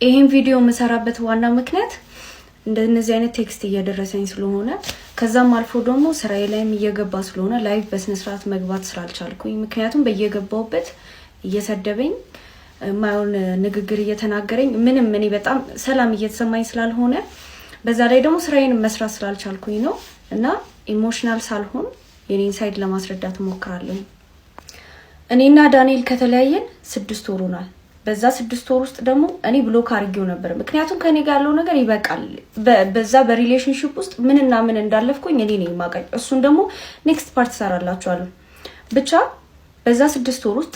ይሄን ቪዲዮ መሰራበት ዋና ምክንያት እንደነዚህ አይነት ቴክስት እየደረሰኝ ስለሆነ ከዛም አልፎ ደግሞ ስራዬ ላይም እየገባ ስለሆነ ላይቭ በስነ ስርዓት መግባት ስላልቻልኩኝ ምክንያቱም በየገባውበት እየሰደበኝ ማይሆን ንግግር እየተናገረኝ ምንም እኔ በጣም ሰላም እየተሰማኝ ስላልሆነ በዛ ላይ ደግሞ ስራዬን መስራት ስላልቻልኩኝ ነው እና ኢሞሽናል ሳልሆን የኔን ሳይድ ለማስረዳት ሞክራለሁ። እኔና ዳንኤል ከተለያየን 6 ወር ሆኗል። በዛ 6 ወር ውስጥ ደግሞ እኔ ብሎክ አድርጌው ነበር ምክንያቱም ከኔ ጋር ያለው ነገር ይበቃል። በዛ በሪሌሽንሺፕ ውስጥ ምንና ምን እንዳለፍኩኝ እኔ ነኝ ማቀኝ። እሱን ደግሞ ኔክስት ፓርት ሰራላችኋለሁ። ብቻ በዛ 6 ወር ውስጥ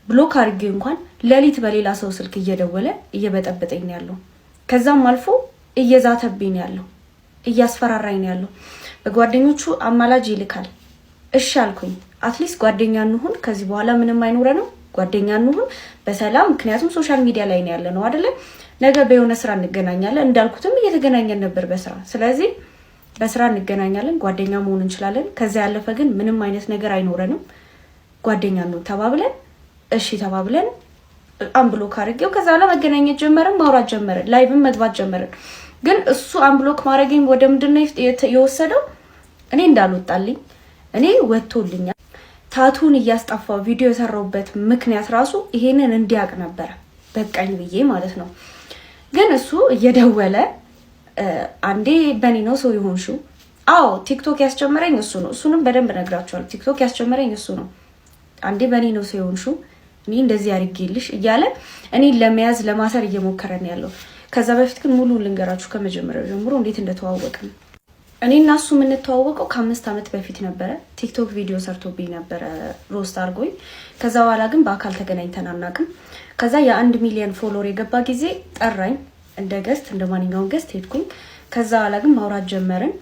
ብሎክ አድርጌው እንኳን ሌሊት በሌላ ሰው ስልክ እየደወለ እየበጠበጠኝ ነው ያለው። ከዛም አልፎ እየዛተብኝ ነው ያለው፣ እያስፈራራኝ ነው ያለው። በጓደኞቹ አማላጅ ይልካል። እሺ አልኩኝ። አትሊስት ጓደኛ እንሁን፣ ከዚህ በኋላ ምንም አይኖረንም፣ ጓደኛ እንሁን በሰላም ምክንያቱም ሶሻል ሚዲያ ላይ ነው ያለነው አይደለ? ነገ በየሆነ ስራ እንገናኛለን። እንዳልኩትም እየተገናኘን ነበር በስራ። ስለዚህ በስራ እንገናኛለን፣ ጓደኛ መሆን እንችላለን። ከዛ ያለፈ ግን ምንም አይነት ነገር አይኖረንም። ጓደኛ ነው ተባብለን እሺ ተባብለን አንብሎክ አድርጌው ከዛ በኋላ መገናኘት ጀመርን፣ ማውራት ጀመርን፣ ላይቭም መግባት ጀመርን። ግን እሱ አንብሎክ ማድረግኝ ወደ ምንድነው የወሰደው? እኔ እንዳልወጣልኝ እኔ ወጥቶልኛል። ታቱን እያስጠፋው ቪዲዮ የሰራውበት ምክንያት ራሱ ይሄንን እንዲያቅ ነበር፣ በቃኝ ብዬ ማለት ነው። ግን እሱ እየደወለ አንዴ በኔ ነው ሰው ይሆንሽው። አዎ ቲክቶክ ያስጀመረኝ እሱ ነው። እሱንም በደንብ ነግራችኋለሁ። ቲክቶክ ያስጀመረኝ እሱ ነው። አንዴ በኔ ነው ሰው ይሆንሽው፣ እኔ እንደዚህ አድርጌልሽ እያለ እኔ ለመያዝ ለማሰር እየሞከረ ነው ያለው። ከዛ በፊት ግን ሙሉ ልንገራችሁ ከመጀመሪያው ጀምሮ እንዴት እንደተዋወቅን። እኔ እና እሱ የምንተዋወቀው ከ5 ዓመት በፊት ነበረ። ቲክቶክ ቪዲዮ ሰርቶብኝ ነበረ ሮስት አድርጎኝ። ከዛ በኋላ ግን በአካል ተገናኝተን አናውቅም። ከዛ የ1 ሚሊዮን ፎሎወር የገባ ጊዜ ጠራኝ እንደ ገስት፣ እንደ ማንኛውም ገስት ሄድኩኝ። ከዛ በኋላ ግን ማውራት ጀመርን።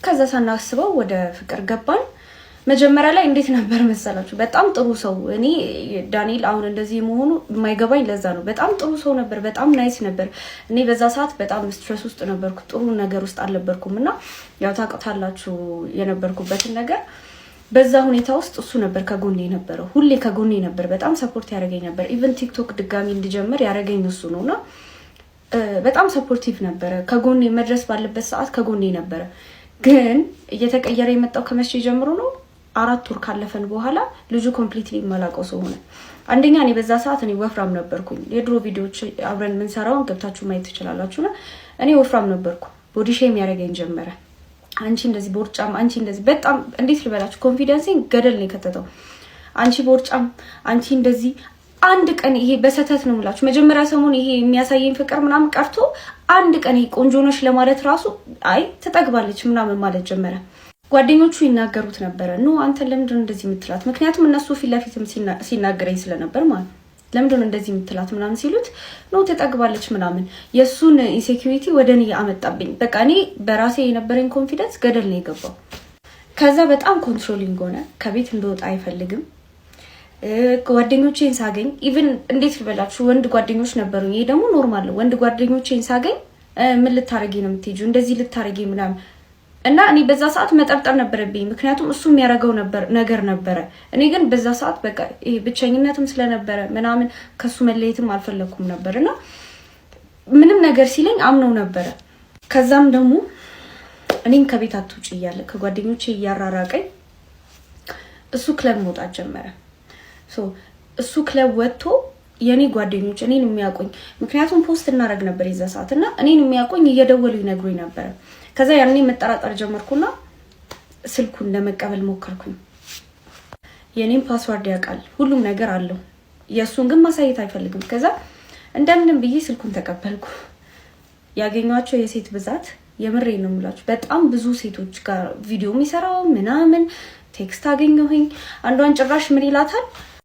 ከዛ ሳናስበው ወደ ፍቅር ገባን። መጀመሪያ ላይ እንዴት ነበር መሰላችሁ? በጣም ጥሩ ሰው። እኔ ዳንኤል አሁን እንደዚህ መሆኑ የማይገባኝ ለዛ ነው። በጣም ጥሩ ሰው ነበር፣ በጣም ናይስ ነበር። እኔ በዛ ሰዓት በጣም ስትረስ ውስጥ ነበርኩ፣ ጥሩ ነገር ውስጥ አልነበርኩም እና ያው ታውቃላችሁ የነበርኩበትን ነገር። በዛ ሁኔታ ውስጥ እሱ ነበር ከጎኔ የነበረው፣ ሁሌ ከጎኔ ነበር፣ በጣም ሰፖርት ያደርገኝ ነበር። ኢቭን ቲክቶክ ድጋሚ እንድጀምር ያደረገኝ እሱ ነውና በጣም ሰፖርቲቭ ነበረ። ከጎኔ መድረስ ባለበት ሰዓት ከጎኔ ነበረ። ግን እየተቀየረ የመጣው ከመቼ ጀምሮ ነው? 4 ወር ካለፈን በኋላ ልጁ ኮምፕሊትሊ ማላቀው ሰው ሆነ። አንደኛ እኔ በዛ ሰዓት እኔ ወፍራም ነበርኩኝ። የድሮ ቪዲዮዎች አብረን ምን ሰራውን ገብታችሁ ማየት ትችላላችሁና እኔ ወፍራም ነበርኩ። ቦዲ ሼም ያደርገኝ ጀመረ። አንቺ እንደዚህ ቦርጫም፣ አንቺ እንደዚህ በጣም እንዴት ልበላችሁ ኮንፊደንሴን ገደል ነው የከተተው። አንቺ ቦርጫም፣ አንቺ እንደዚህ አንድ ቀን ይሄ በሰተት ነው የምላችሁ። መጀመሪያ ሰሞን ይሄ የሚያሳየኝ ፍቅር ምናምን ቀርቶ አንድ ቀን ይሄ ቆንጆ ነሽ ለማለት ራሱ አይ ትጠግባለች ምናምን ማለት ጀመረ። ጓደኞቹ ይናገሩት ነበረ፣ ኖ አንተ ለምንድን እንደዚህ የምትላት? ምክንያቱም እነሱ ፊት ለፊትም ሲናገረኝ ስለነበር ማለት ለምንድን እንደዚህ የምትላት ምናምን ሲሉት ኖ ተጠግባለች ምናምን የሱን ኢንሴኩሪቲ ወደ እኔ አመጣብኝ። በቃ እኔ በራሴ የነበረኝ ኮንፊደንስ ገደል ነው የገባው። ከዛ በጣም ኮንትሮሊንግ ሆነ። ከቤት እንደወጣ አይፈልግም። ጓደኞቼን ሳገኝ ኢቭን እንዴት ልበላችሁ ወንድ ጓደኞች ነበሩኝ። ይሄ ደግሞ ኖርማል ነው። ወንድ ጓደኞቼን ሳገኝ ምን ልታረጊ ነው የምትሄጂው? እንደዚህ ልታረጊ ምናምን እና እኔ በዛ ሰዓት መጠርጠር ነበረብኝ ምክንያቱም እሱ የሚያረጋው ነገር ነበረ። እኔ ግን በዛ ሰዓት በቃ ይሄ ብቸኝነትም ስለነበረ ምናምን ከሱ መለየትም አልፈለኩም ነበርና ምንም ነገር ሲለኝ አምነው ነበረ። ከዛም ደግሞ እኔን ከቤት አትውጪ እያለ ከጓደኞቼ እያራራቀኝ እሱ ክለብ መውጣት ጀመረ። እሱ ክለብ ወጥቶ የኔ ጓደኞች እኔን የሚያቆኝ ምክንያቱም ፖስት እናረግ ነበር የዛ ሰዓት እና እኔን የሚያቆኝ እየደወሉ ይነግሩኝ ነበር። ከዛ ያኔ መጠራጠር ጀመርኩና ስልኩን ለመቀበል ሞከርኩኝ። የኔን ፓስወርድ ያውቃል፣ ሁሉም ነገር አለው። የሱን ግን ማሳየት አይፈልግም። ከዛ እንደምንም ብዬ ስልኩን ተቀበልኩ። ያገኟቸው የሴት ብዛት የምሬ ነው የምላችሁ፣ በጣም ብዙ ሴቶች ጋር ቪዲዮ የሚሰራው ምናምን ቴክስት አገኘሁኝ። አንዷን ጭራሽ ምን ይላታል